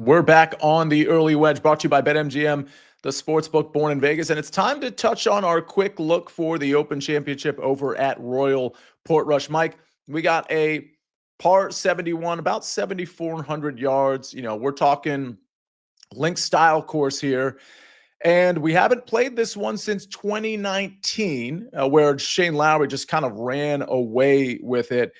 We're back on the early wedge, brought to you by BetMGM, the sportsbook born in Vegas. And it's time to touch on our quick look for the Open Championship over at Royal Portrush. Mike, we got a par 71, about 7,400 yards. We're talking link style course here. And we haven't played this one since 2019, where Shane Lowry just kind of ran away with it.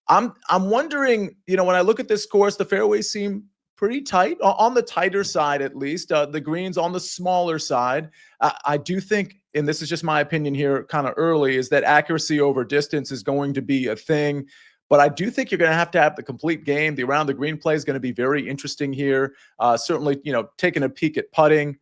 I'm wondering, when I look at this course, the fairways seem pretty tight, on the tighter side at least. The greens on the smaller side. I do think, and this is just my opinion here kind of early, is that accuracy over distance is going to be a thing. But I do think you're going to have the complete game. The around the green play is going to be very interesting here. Certainly, taking a peek at putting.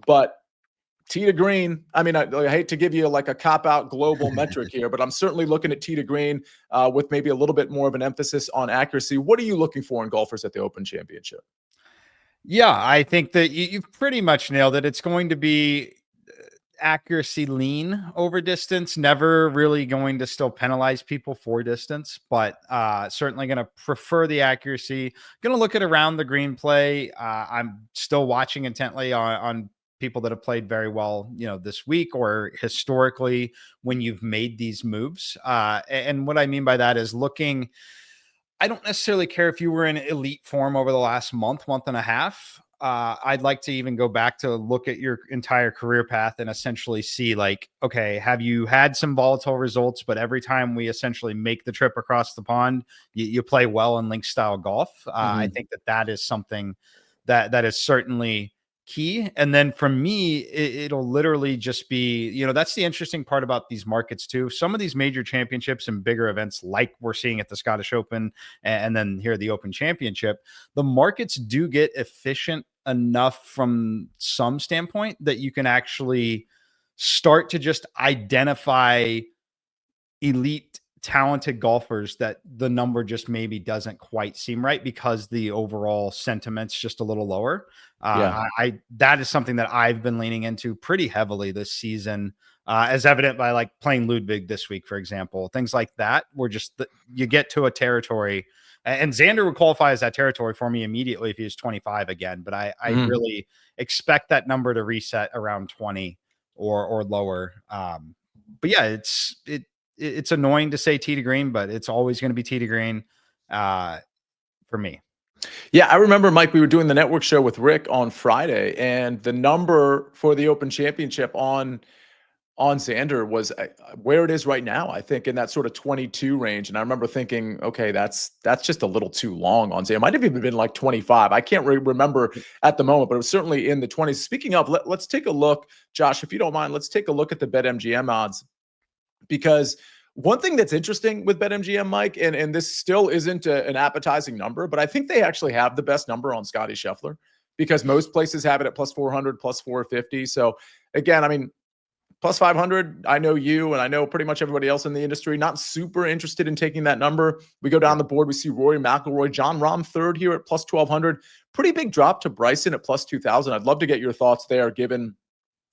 But tee to green, I mean, I hate to give you like a cop-out global metric here, but I'm certainly looking at tee to green with maybe a little bit more of an emphasis on accuracy. What are you looking for in golfers at the Open Championship? Yeah, I think that you've pretty much nailed it. It's going to be accuracy lean over distance, never really going to still penalize people for distance, but certainly going to prefer the accuracy. Going to look at around the green play. I'm still watching intently on people that have played very well, this week or historically when you've made these moves. And what I mean by that is looking, I don't necessarily care if you were in elite form over the last month and a half. I'd like to even go back to look at your entire career path and essentially see like, okay, have you had some volatile results, but every time we essentially make the trip across the pond, you play well in link style golf. I think that is something that is certainly key. And then for me, it'll literally just be, that's the interesting part about these markets too. Some of these major championships and bigger events, like we're seeing at the Scottish Open and then here the Open Championship, the markets do get efficient enough from some standpoint that you can actually start to just identify elite talented golfers that the number just maybe doesn't quite seem right because the overall sentiment's just a little lower. That is something that I've been leaning into pretty heavily this season, as evident by like playing Ludwig this week, for example, things like that, where just you get to a territory, and Xander would qualify as that territory for me immediately if he was 25 again. But I really expect that number to reset around 20 or lower. But yeah, it's annoying to say tee to green, but it's always going to be tee to green for me. Yeah, I remember, Mike, we were doing the network show with Rick on Friday, and the number for the Open Championship on Xander was where it is right now, I think in that sort of 22 range. And I remember thinking, okay, that's just a little too long on Xander. It might have even been like 25. I can't remember at the moment, but it was certainly in the 20s. Speaking of, let's take a look, Josh, if you don't mind, let's take a look at the BetMGM odds, because one thing that's interesting with BetMGM, Mike, and this still isn't an appetizing number, but I think they actually have the best number on Scotty Scheffler, because most places have it at plus 400, plus 450. So again, I mean, plus 500, I know you and I know pretty much everybody else in the industry, not super interested in taking that number. We go down the board, we see Rory McIlroy, Jon Rahm third here at plus 1,200. Pretty big drop to Bryson at plus 2,000. I'd love to get your thoughts there, given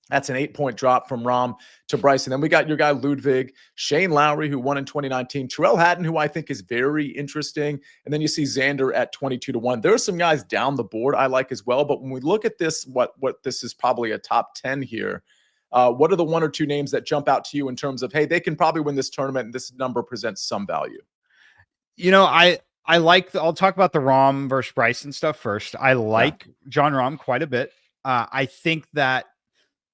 that's an 8-point drop from Rahm to Bryson. Then we got your guy Ludwig, Shane Lowry, who won in 2019, Tyrrell Hatton, who I think is very interesting. And then you see Xander at 22-1. There are some guys down the board I like as well. But when we look at this, what this is probably a top 10 here. What are the one or two names that jump out to you in terms of, hey, they can probably win this tournament and this number presents some value? I'll talk about the Rahm versus Bryson stuff first. I like Jon Rahm quite a bit. I think that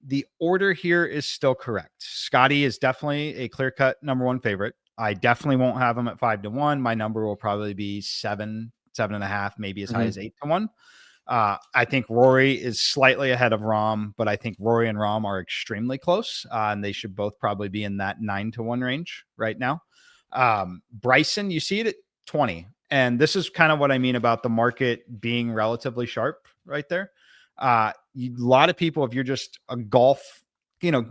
the order here is still correct. Scotty is definitely a clear-cut number one favorite. I definitely won't have him at 5-1. My number will probably be 7.5, maybe as high as 8-1. I think Rory is slightly ahead of Rahm, but I think Rory and Rahm are extremely close, and they should both probably be in that 9-1 range right now. Bryson, you see it at 20, and this is kind of what I mean about the market being relatively sharp right there. A lot of people, if you're just a golf,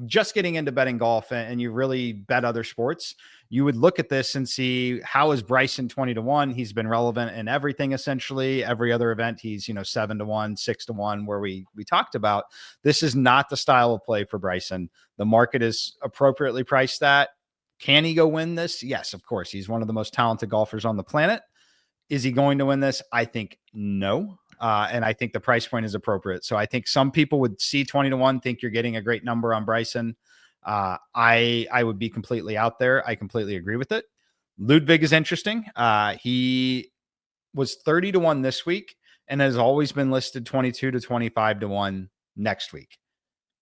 just getting into betting golf and you really bet other sports, you would look at this and see, how is Bryson 20-1? He's been relevant in everything, essentially every other event. He's 7-1, 6-1, where we talked about. This is not the style of play for Bryson. The market is appropriately priced that. Can he go win this? Yes, of course. He's one of the most talented golfers on the planet. Is he going to win this? I think no. And I think the price point is appropriate. So I think some people would see 20-1, think you're getting a great number on Bryson. I would be completely out there. I completely agree with it. Ludwig is interesting. He was 30-1 this week and has always been listed 22 to 25-1 next week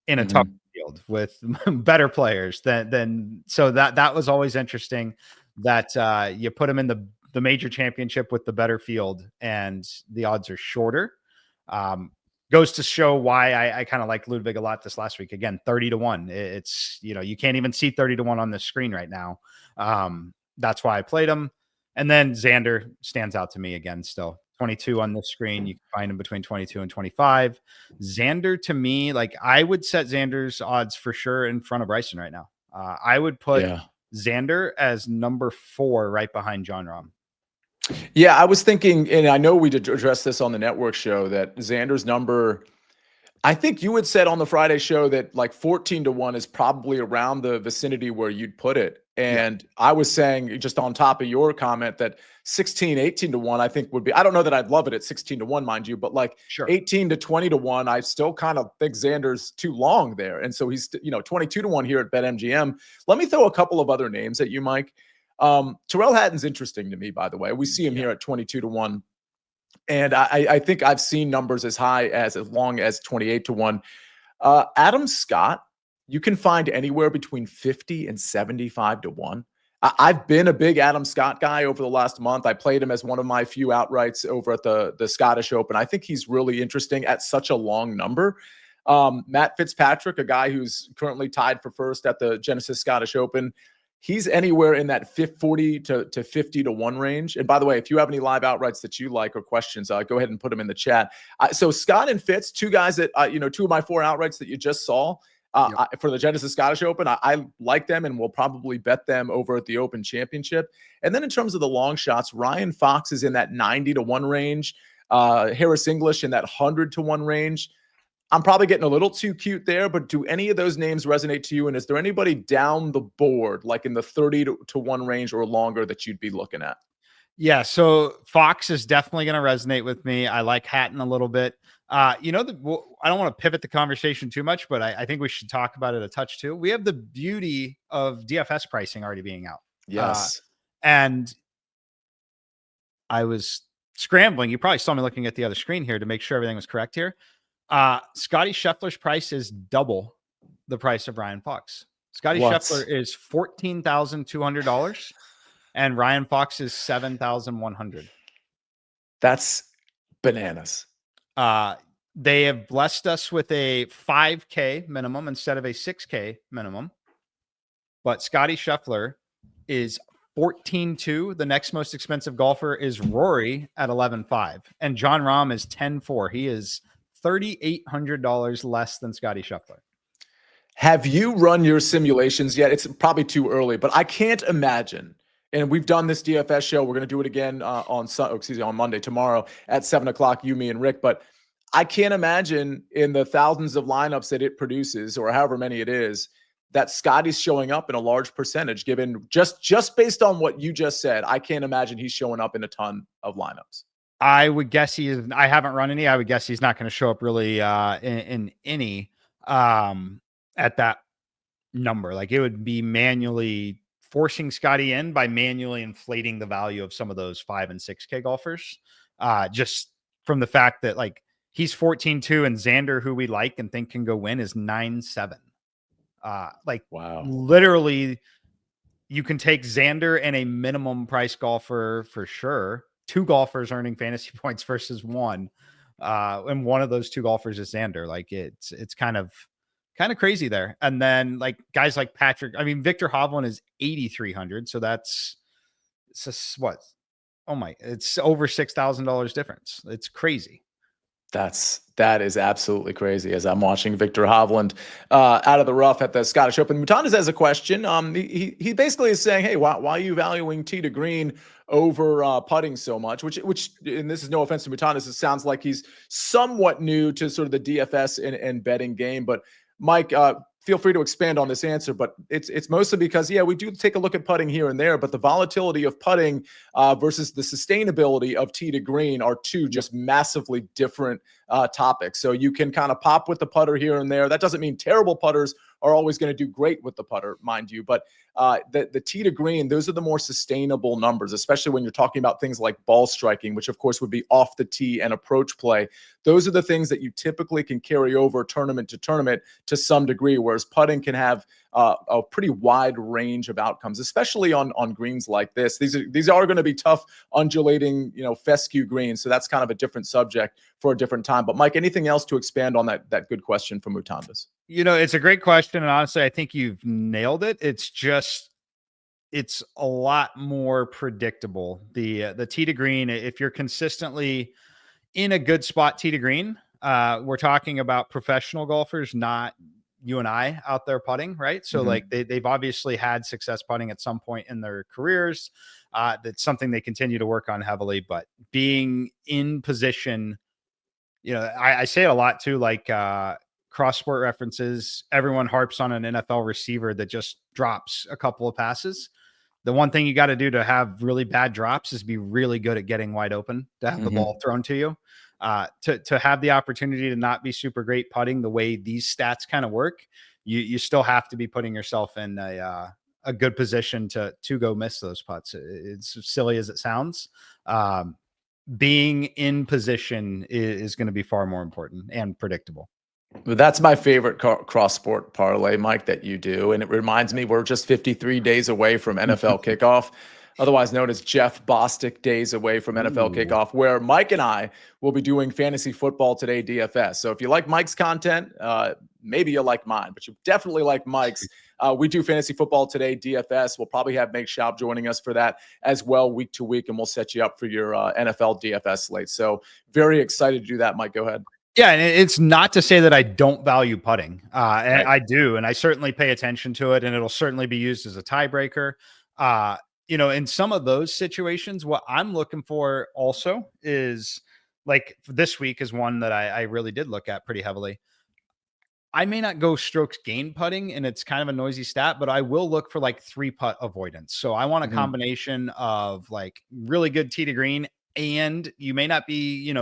in a tough field with better players than so that was always interesting that you put him in the major championship with the better field and the odds are shorter. Goes to show why I kind of like Ludwig a lot this last week. Again, 30-1. It's, you can't even see 30-1 on the screen right now. That's why I played him. And then Xander stands out to me again, still 22 on the screen. You can find him between 22 and 25. Xander to me, like I would set Xander's odds for sure in front of Bryson right now. I would put Xander as number 4 right behind Jon Rahm. Yeah, I was thinking, and I know we did address this on the network show, that Xander's number, I think you had said on the Friday show that like 14-1 is probably around the vicinity where you'd put it. And I was saying, just on top of your comment, that 16, 18-1, I think would be, I don't know that I'd love it at 16-1, mind you, but like 18 to 20-1, I still kind of think Xander's too long there. And so he's, 22-1 here at BetMGM. Let me throw a couple of other names at you, Mike. Tyrrell Hatton's interesting to me, by the way. We see him here at 22-1. And I think I've seen numbers as long as 28-1. Adam Scott, you can find anywhere between 50 and 75-1. I've been a big Adam Scott guy over the last month. I played him as one of my few outrights over at the Scottish Open. I think he's really interesting at such a long number. Matt Fitzpatrick, a guy who's currently tied for first at the Genesis Scottish Open, he's anywhere in that 40 to 50-1 range. And by the way, if you have any live outrights that you like or questions, go ahead and put them in the chat. So Scott and Fitz, two guys that, 2 of my 4 outrights that you just saw for the Genesis Scottish Open, I like them and will probably bet them over at the Open Championship. And then in terms of the long shots, Ryan Fox is in that 90-1 range. Harris English in that 100-1 range. I'm probably getting a little too cute there, but do any of those names resonate to you? And is there anybody down the board, like in the 30-1 range or longer, that you'd be looking at? Yeah, so Fox is definitely going to resonate with me. I like Hatton a little bit. I don't want to pivot the conversation too much, but I think we should talk about it a touch too. We have the beauty of DFS pricing already being out. Yes. And I was scrambling. You probably saw me looking at the other screen here to make sure everything was correct here. Scotty Scheffler's price is double the price of Ryan Fox. Scotty Scheffler is $14,200 and Ryan Fox is $7,100. That's bananas. They have blessed us with a 5K minimum instead of a 6K minimum. But Scotty Scheffler is 14.2. The next most expensive golfer is Rory at 11.5. And Jon Rahm is 10.4. He is $3,800 less than Scotty Scheffler. Have you run your simulations yet? It's probably too early, but I can't imagine. And we've done this DFS show. We're going to do it again on Monday, tomorrow at 7:00, you, me, and Rick. But I can't imagine in the thousands of lineups that it produces, or however many it is, that Scotty's showing up in a large percentage, given just based on what you just said. I can't imagine he's showing up in a ton of lineups. I would guess he is. I haven't run any. I would guess he's not going to show up really in any at that number. Like it would be manually forcing Scotty in by manually inflating the value of some of those 5 and 6K golfers. Just from the fact that like he's 14.2 and Xander, who we like and think can go win, is 9.7. Wow. Literally you can take Xander and a minimum price golfer for sure. 2 golfers earning fantasy points versus 1. And one of those 2 golfers is Xander. Like it's kind of crazy there. And then like guys like Patrick, Victor Hovland is 8,300. So it's what? Oh my, it's over $6,000 difference. It's crazy. That is absolutely crazy. As I'm watching Victor Hovland out of the rough at the Scottish Open, Mutandas has a question. He basically is saying, "Hey, why are you valuing tee to green over putting so much?" Which, and this is no offense to Mutandas, it sounds like he's somewhat new to sort of the DFS and betting game. But Mike, feel free to expand on this answer, but it's mostly because, yeah, we do take a look at putting here and there, but the volatility of putting versus the sustainability of tee to green are two just massively different topics. So you can kind of pop with the putter here and there. That doesn't mean terrible putters are always going to do great with the putter, mind you, but the tee to green, those are the more sustainable numbers, especially when you're talking about things like ball striking, which of course would be off the tee and approach play. Those are the things that you typically can carry over tournament to tournament to some degree, whereas putting can have a pretty wide range of outcomes, especially on greens like this. These are going to be tough, undulating, fescue greens. So that's kind of a different subject for a different time. But Mike, anything else to expand on that good question from Mutandas? It's a great question. And honestly, I think you've nailed it. It's a lot more predictable. The tee to green, if you're consistently in a good spot tee to green, we're talking about professional golfers, not you and I out there putting, right? So like they've obviously had success putting at some point in their careers. That's something they continue to work on heavily, but being in position, I say it a lot too, like cross sport references. Everyone harps on an NFL receiver that just drops a couple of passes. The one thing you got to do to have really bad drops is be really good at getting wide open, to have the ball thrown to you. To have the opportunity to not be super great putting the way these stats kind of work, you still have to be putting yourself in a good position to go miss those putts. It's silly as it sounds. Being in position is going to be far more important and predictable. That's my favorite cross-sport parlay, Mike, that you do. And it reminds me we're just 53 days away from NFL kickoff, otherwise known as Jeff Bostic days away from NFL kickoff, where Mike and I will be doing Fantasy Football Today DFS. So if you like Mike's content, maybe you'll like mine, but you definitely like Mike's. We do Fantasy Football Today DFS. We'll probably have Meg Schaub joining us for that as well week to week, and we'll set you up for your NFL DFS slate. So very excited to do that, Mike. Go ahead. Yeah, and it's not to say that I don't value putting. Right. I do, and I certainly pay attention to it, and it'll certainly be used as a tiebreaker. In some of those situations, what I'm looking for also is, like, this week is one that I really did look at pretty heavily. I may not go strokes gain putting, and it's kind of a noisy stat, but I will look for like 3-putt avoidance. So I want a combination of like really good tee to green, and you may not be,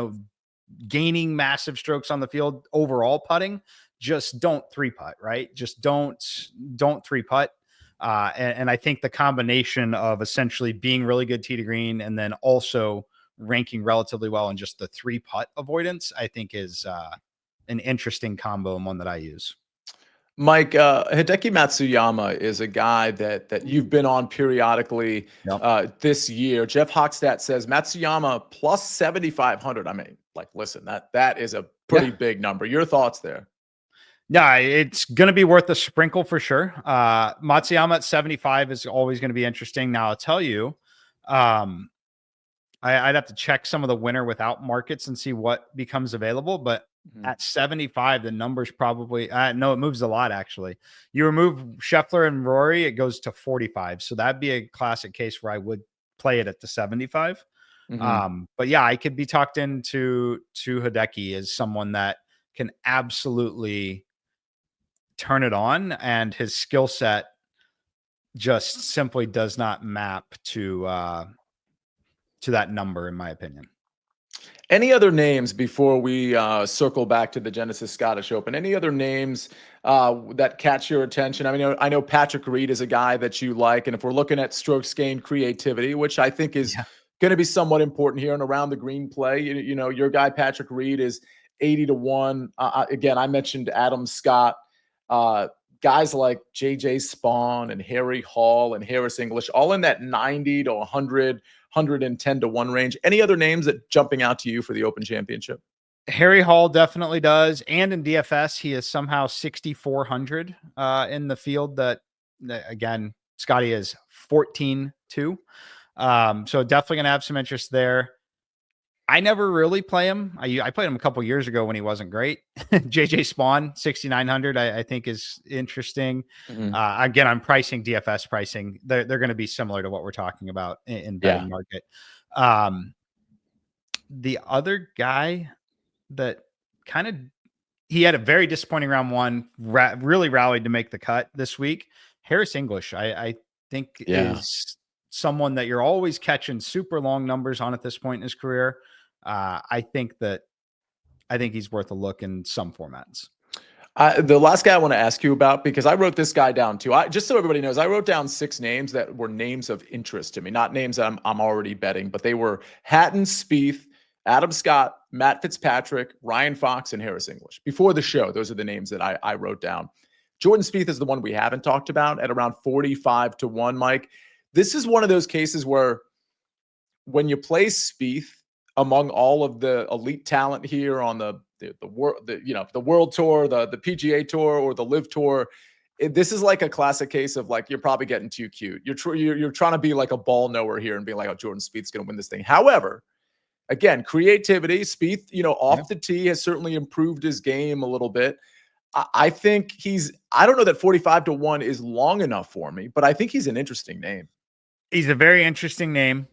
gaining massive strokes on the field overall putting. Just don't 3-putt, right? Just don't 3-putt. And I think the combination of essentially being really good tee to green and then also ranking relatively well in just the 3-putt avoidance, I think is an interesting combo and one that I use. Mike, Hideki Matsuyama is a guy that you've been on periodically this year. Jeff Hochstadt says Matsuyama plus 7,500. I mean, like, listen, that is a pretty big number. Your thoughts there? Yeah, it's going to be worth a sprinkle for sure. Matsuyama at 75 is always going to be interesting. Now, I'll tell you, I'd have to check some of the winner without markets and see what becomes available, but at 75, the numbers probably no, it moves a lot. Actually, you remove Scheffler and Rory, it goes to 45. So that'd be a classic case where I would play it at the 75. But yeah, I could be talked into Hideki as someone that can absolutely turn it on, and his skill set just simply does not map to that number, in my opinion. Any other names before we circle back to the Genesis Scottish Open? Any other names that catch your attention? I mean, I know Patrick Reed is a guy that you like, and if we're looking at strokes gained creativity, which I think is going to be somewhat important here and around the green play, your guy Patrick Reed is 80-1. Again, I mentioned Adam Scott. Guys like JJ Spawn and Harry Hall and Harris English, all in that 90 to 100, 110-1 range. Any other names that jumping out to you for the Open Championship? Harry Hall definitely does. And in DFS, he is somehow 6,400 in the field that again, Scotty is 14-2. So definitely going to have some interest there. I never really play him. I played him a couple years ago when he wasn't great. JJ Spawn, 6,900, I think is interesting. Again, I'm pricing DFS pricing. They're going to be similar to what we're talking about in betting market. The other guy that kind of he had a very disappointing round one, really rallied to make the cut this week. Harris English, I think Yeah. is someone that you're always catching super long numbers on at this point in his career. I think he's worth a look in some formats. The last guy I want to ask you about, because I wrote this guy down too. Just so everybody knows, I wrote down 6 names that were names of interest to me, not names that I'm already betting, but they were Hatton, Spieth, Adam Scott, Matt Fitzpatrick, Ryan Fox, and Harris English. Before the show, those are the names that I wrote down. Jordan Spieth is the one we haven't talked about at around 45-1, Mike. This is one of those cases where when you play Spieth among all of the elite talent here on the world, the World Tour, the PGA Tour, or the Live Tour, this is like a classic case of like, you're probably getting too cute. You're trying to be like a ball knower here and be like, oh, Jordan Spieth's going to win this thing. However, again, creativity. Spieth, off the tee has certainly improved his game a little bit. I think I don't know that 45-1 is long enough for me, but I think he's an interesting name. He's a very interesting name.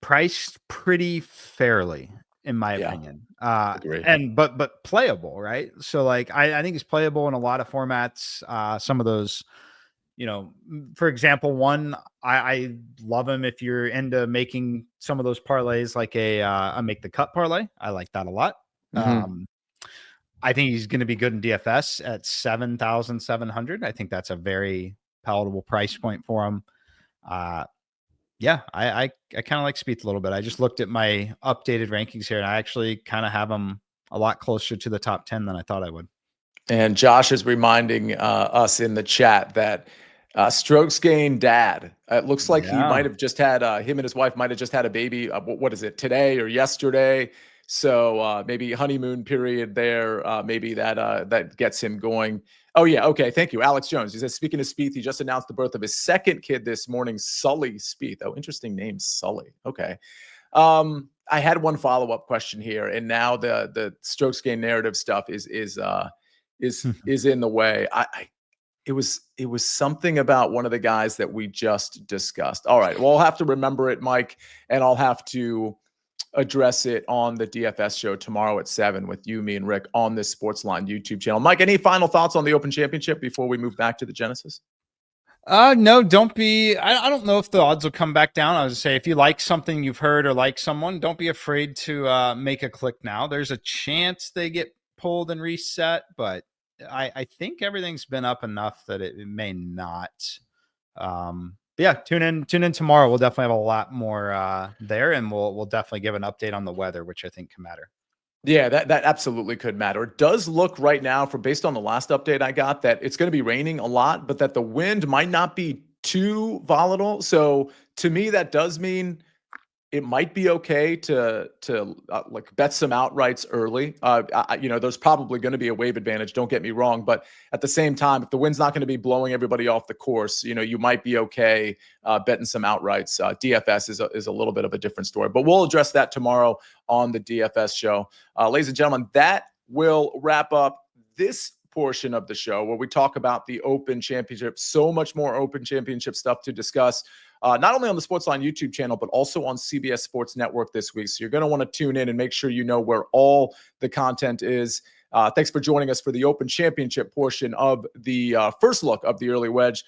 Priced pretty fairly, in my opinion. But playable, right? So like, I think he's playable in a lot of formats. Some of those, for example, one, I love him if you're into making some of those parlays, like a make the cut parlay. I like that a lot. Mm-hmm. I think he's going to be good in DFS at 7,700. I think that's a very palatable price point for him. Yeah, I kind of like Spieth a little bit. I just looked at my updated rankings here, and I actually kind of have him a lot closer to the top 10 than I thought I would. And Josh is reminding us in the chat that strokes gained dad. It looks like he might have just had him and his wife might have just had a baby. What is it, today or yesterday? So maybe honeymoon period there. Maybe that gets him going. Oh, yeah. Okay. Thank you. Alex Jones. He says, speaking of Spieth, he just announced the birth of his second kid this morning, Sully Spieth. Oh, interesting name, Sully. Okay. I had one follow-up question here, and now the strokes gained narrative stuff is in the way. It was something about one of the guys that we just discussed. All right. Well, I'll have to remember it, Mike, and I'll have to address it on the DFS show tomorrow at 7 with you, me, and Rick on this SportsLine YouTube channel. Mike, any final thoughts on the Open Championship before we move back to the Genesis? No, don't be. I don't know if the odds will come back down. I would say if you like something you've heard or like someone, don't be afraid to make a click now. There's a chance they get pulled and reset, but I think everything's been up enough that it may not. Yeah, tune in tomorrow. We'll definitely have a lot more there, and we'll definitely give an update on the weather, which I think can matter. Yeah, that absolutely could matter. It does look right now, based on the last update I got, that it's going to be raining a lot, but that the wind might not be too volatile. So to me, that does mean it might be okay to like bet some outrights early. There's probably going to be a wave advantage. Don't get me wrong, but at the same time, if the wind's not going to be blowing everybody off the course, you might be okay betting some outrights. DFS is a little bit of a different story, but we'll address that tomorrow on the DFS show. Ladies and gentlemen, that will wrap up this portion of the show where we talk about the Open Championship. So much more Open Championship stuff to discuss. Not only on the SportsLine YouTube channel, but also on CBS Sports Network this week. So you're going to want to tune in and make sure you know where all the content is. Thanks for joining us for the Open Championship portion of the first look of the early wedge.